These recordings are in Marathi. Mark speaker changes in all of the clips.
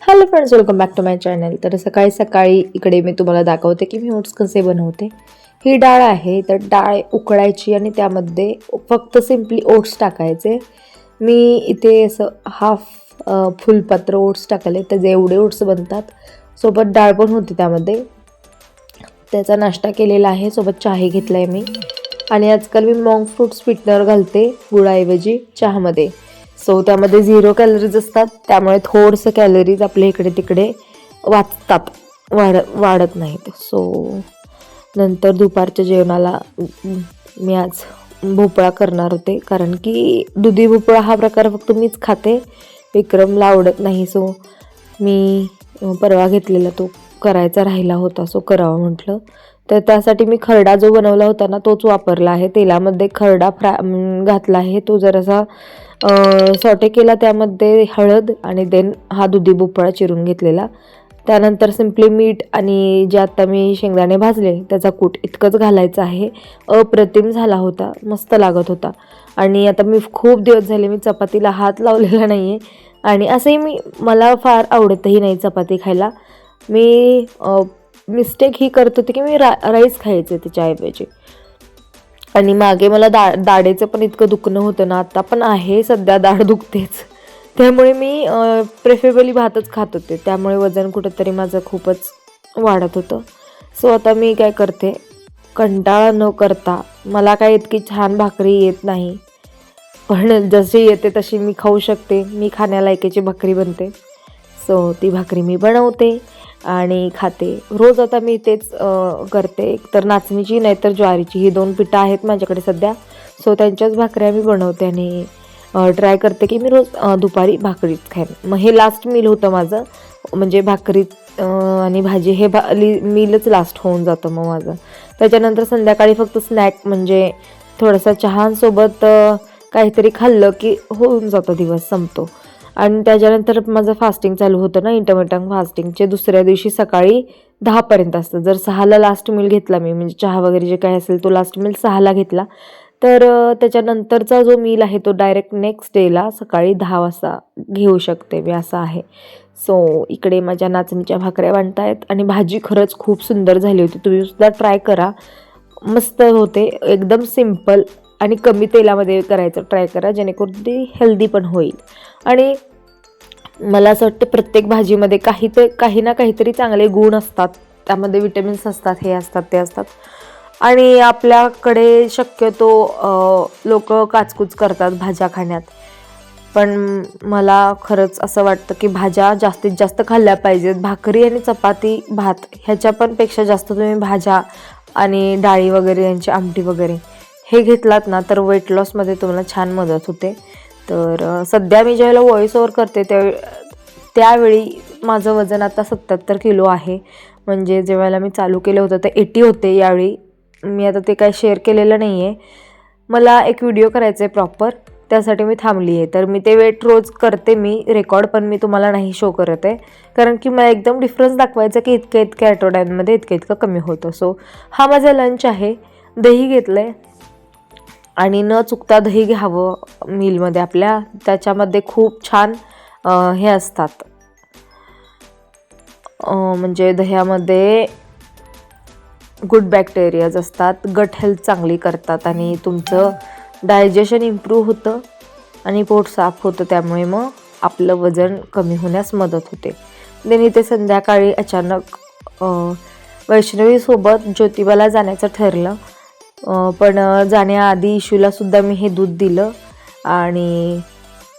Speaker 1: Hello friends, welcome back to my channel. तर सकाळी सकाळी इकडे मी तुम्हाला दाखवते की मी ओट्स कसे बनवते. ही डाळ आहे, तर डाळ उकळायची आणि त्यामध्ये फक्त सिम्पली ओट्स टाकायचे. मी इथे असं हाफ फुलपात्र ओट्स टाकले, तर जेवढे ओट्स बनतात सोबत डाळ पण होती त्यामध्ये. त्याचा नाश्ता केलेला आहे, सोबत चहाही घेतला आहे मी. आणि आजकाल मी मॉन्क फ्रूट स्वीटनर घालते गुळाऐवजी चहामध्ये. सो त्यामध्ये 0 कॅलरीज असतात, त्यामुळे थोडंसं कॅलरीज आपल्या इकडे तिकडे वाचतात, वाढत नाहीत. सो नंतर दुपारच्या जेवणाला मी आज भोपळा करणार होते, कारण की दुधी भोपळा हा प्रकार फक्त मीच खाते, विक्रमला आवडत नाही. सो मी परवा घेतलेला तो करायचा राहिला होता, सो करावं म्हटलं. तर त्यासाठी मी खरडा जो बनवला होता ना तोच वापरला आहे. तेलामध्ये खरडा घातला आहे, तो जरासा सॉटे केला, त्यामध्ये हळद आणि देन हा दुधी भोपळा चिरून घेतलेला. त्यानंतर सिम्पली मीठ आणि जे आता मी शेंगदाणे भाजले त्याचा कूट इतकंच घालायचं आहे. अप्रतिम झाला होता, मस्त लागत होता. आणि आता मी खूप दिवस झाले मी चपातीला हात लावलेला नाही आहे, आणि असंही मला फार आवडतही नाही चपाती खायला. मी मिस्टेक ही करत होते की मी राईस खायचे त्याच्याऐवजी. आणि मागे मला दाढेचं पण इतकं दुखणं होतं ना, आता पण आहे सध्या दाढ दुखतेच, त्यामुळे मी प्रेफरेबली भातच खात होते. त्यामुळे वजन कुठंतरी माझं खूपच वाढत होतं. सो आता मी काय करते, कंटाळा न करता, मला काय इतकी छान भाकरी येत नाही, पण जशी येते तशी मी खाऊ शकते, मी खाण्यालायकीची भाकरी बनते. सो ती भाकरी मी बनवते आणि खाते रोज. आता मी तेच करते, एक तर नाचणीची नाहीतर ज्वारीची, ही 2 पिठं आहेत माझ्याकडे सध्या. सो त्यांच्याच भाकऱ्या मी बनवते आणि ट्राय करते की मी रोज दुपारी भाकरीच खाईन. मग हे लास्ट मील होतं माझं, म्हणजे भाकरी आणि भाजी हे मीलच लास्ट होऊन जातं मग माझं. त्याच्यानंतर संध्याकाळी फक्त स्नॅक, म्हणजे थोडासा चहासोबत काहीतरी खाल्लं की होऊन जातं, दिवस संपतो. आणि त्याच्यानंतर माझं फास्टिंग चालू होतं ना, इंटरमिटंट फास्टिंगचे दुसऱ्या दिवशी सकाळी 10पर्यंत असतं. जर 6ला लास्ट मील घेतला मी, म्हणजे चहा वगैरे जे काय असेल तो लास्ट मील 6ला घेतला, तर त्याच्यानंतरचा जो मील आहे तो डायरेक्ट नेक्स्ट डेला सकाळी 10 वाजता घेऊ शकते मी, असं आहे. सो इकडे माझ्या नाचणीच्या भाकऱ्या बनतायत आणि भाजी खरंच खूप सुंदर झाली होती. तुम्ही सुद्धा ट्राय करा, मस्त होते. एकदम सिम्पल आणि कमी तेलामध्ये करायचं ट्राय करा, जेणेकरून ती हेल्दी पण होईल. आणि मला असं वाटतं प्रत्येक भाजीमध्ये काही ना काहीतरी चांगले गुण असतात, त्यामध्ये विटॅमिन्स असतात, हे असतात ते असतात. आणि आपल्याकडे शक्यतो लोक काचकूच करतात भाज्या खाण्यात, पण मला खरंच असं वाटतं की भाज्या जास्तीत जास्त खाल्ल्या पाहिजेत. भाकरी आणि चपाती भात ह्याच्या पण पेक्षा जास्त तुम्ही भाज्या आणि डाळी वगैरे यांची आमटी वगैरे हे घेतलात ना, तर वेट लॉसमध्ये तुम्हाला छान मदत होते. तर सध्या मी ज्यावेळेला व्हॉइस ओव्हर करते त्यावेळी माझं वजन आता 77 किलो आहे. म्हणजे जेव्हा मी चालू केलं होतं तर 80 होते. यावेळी मी आता ते काही शेअर केलेलं नाही आहे. मला एक व्हिडिओ करायचा आहे प्रॉपर, त्यासाठी मी थांबली आहे. तर मी ते वेट रोज करते मी रेकॉर्ड, पण मी तुम्हाला नाही शो करत आहे, कारण की मला एकदम डिफरन्स दाखवायचा की इतक्या आठवड्यांमध्ये इतकं कमी होतं. सो हा माझा लंच आहे. दही घेतलं आहे, आणि न चुकता दही घ्यावं मीलमध्ये आपल्या. त्याच्यामध्ये खूप छान हे असतात, म्हणजे दह्यामध्ये गुड बॅक्टेरियाज असतात, गट हेल्थ चांगली करतात आणि तुमचं डायजेशन इम्प्रूव्ह होतं आणि पोट साफ होतं. त्यामुळे मग आपलं वजन कमी होण्यास मदत होते. देन इथे संध्याकाळी अचानक वैष्णवीसोबत ज्योतिबाला जाण्याचं ठरलं, पण जाण्याआधी इशूलासुद्धा मी हे दूध दिलं आणि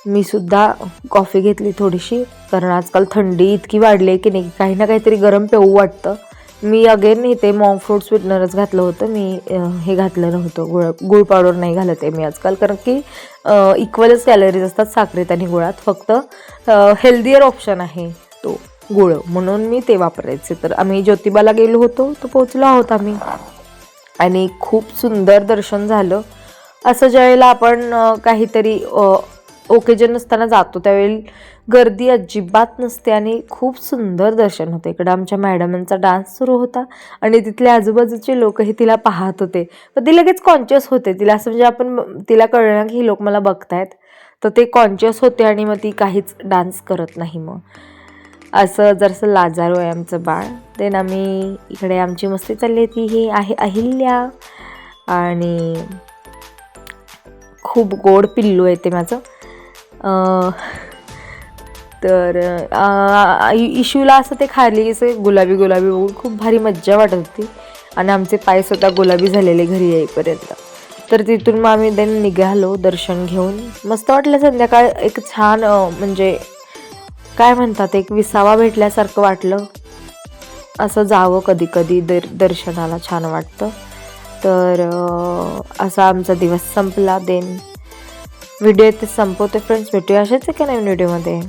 Speaker 1: मी सुद्धा कॉफी घेतली थोडीशी, कारण आजकाल थंडी इतकी वाढली आहे की नाही, काही ना काहीतरी गरम पिऊ वाटतं. मी अगेन इथे मॉन्क फ्रूट स्वीटनरच घातलं होतं, मी हे घातलं नव्हतं, गुळ पावडर नाही घालत आहे मी आजकाल, कारण की इक्वलच कॅलरीज असतात साखरेत आणि गुळात, फक्त हेल्दियर ऑप्शन आहे तो गुळ, म्हणून मी ते वापरायचे. तर आम्ही ज्योतिबाला गेलो होतो, तो पोचलो आहोत आम्ही, आणि खूप सुंदर दर्शन झालं. असं ज्यावेळेला आपण काहीतरी ओकेजन नसताना जातो त्यावेळी गर्दी अजिबात नसते आणि खूप सुंदर दर्शन होते. इकडं आमच्या मॅडमांचा डान्स सुरू होता आणि तिथले आजूबाजूचे लोकही तिला पाहत होते, पण ती लगेच कॉन्शियस होते. तिला असं म्हणजे आपण तिला कळलं की ही लोक मला बघतायत, तर ते कॉन्शियस होते आणि मग ती काहीच डान्स करत नाही. मग असं जरासं लाजारू आहे आमचं बाळ. देन आम्ही इकडे आमची मस्ती चालली होती. ही आहे अहिल्या आणि खूप गोड पिल्लू आहे ते माझं. तर इशूला असं ते खाली असं गुलाबी गुलाबी बघून खूप भारी मज्जा वाटत होती आणि आमचे पायसुद्धा गुलाबी झालेले घरी येईपर्यंत. तर तिथून मग आम्ही देन निघालो दर्शन घेऊन. मस्त वाटलं संध्याकाळ. एक छान म्हणजे काय म्हणतात एक विसावा भेटल्यासारखं वाटलं. असं जावं कधी कधी दर्शनाला छान वाटतं. तर असा आमचा दिवस संपला. देन व्हिडिओ इथे संपवते फ्रेंड्स. भेटूया अशाच एका नवीन व्हिडिओमध्ये.